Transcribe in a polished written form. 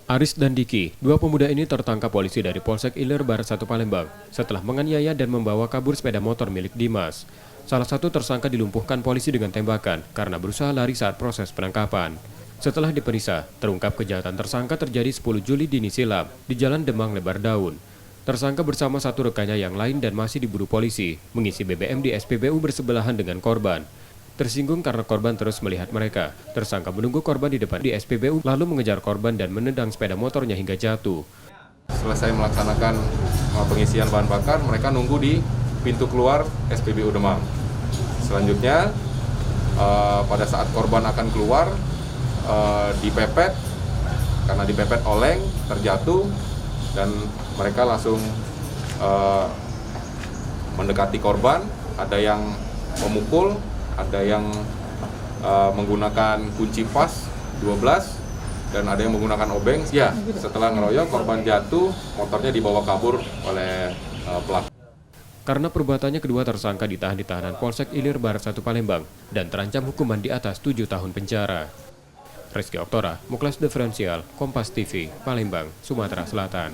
Aris dan Diki, dua pemuda ini tertangkap polisi dari Polsek Ilir Barat 1 Palembang setelah menganiaya dan membawa kabur sepeda motor milik Dimas. Salah satu tersangka dilumpuhkan polisi dengan tembakan karena berusaha lari saat proses penangkapan. Setelah diperiksa, terungkap kejahatan tersangka terjadi 10 Juli dini silam di Jalan Demang Lebar Daun. Tersangka bersama satu rekannya yang lain dan masih diburu polisi, mengisi BBM di SPBU bersebelahan dengan korban. Tersinggung karena korban terus melihat mereka, tersangka menunggu korban di depan di SPBU lalu mengejar korban dan menendang sepeda motornya hingga jatuh. Selesai melaksanakan pengisian bahan bakar, mereka nunggu di pintu keluar SPBU Demang. Selanjutnya, pada saat korban akan keluar, dipepet, karena dipepet oleng, terjatuh, dan mereka langsung mendekati korban, ada yang memukul, ada yang menggunakan kunci pas 12 dan ada yang menggunakan obeng. Ya, setelah ngeroyok korban jatuh, motornya dibawa kabur oleh pelaku. Karena perbuatannya kedua tersangka ditahan di tahanan Polsek Ilir Barat 1 Palembang dan terancam hukuman di atas 7 tahun penjara. Rizky Oktora, Muklas Diferensial, Kompas TV, Palembang, Sumatera Selatan.